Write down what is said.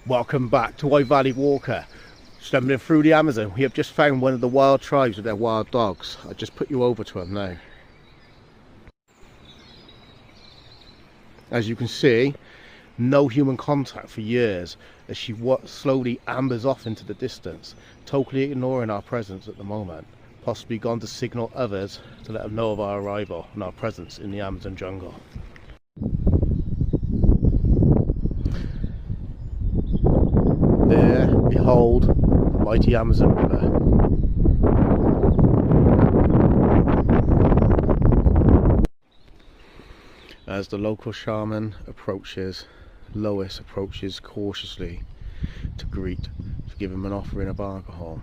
Welcome back to White Valley Walker. Stumbling through the Amazon, we have just found one of the wild tribes with their wild dogs. I'll just put you over to them now. As you can see, no human contact for years as she slowly ambers off into the distance, totally ignoring our presence at the moment, possibly gone to signal others to let them know of our arrival and our presence in the Amazon jungle. There, behold, the mighty Amazon River. As the local shaman approaches, Lois approaches cautiously to give him an offering of alcohol.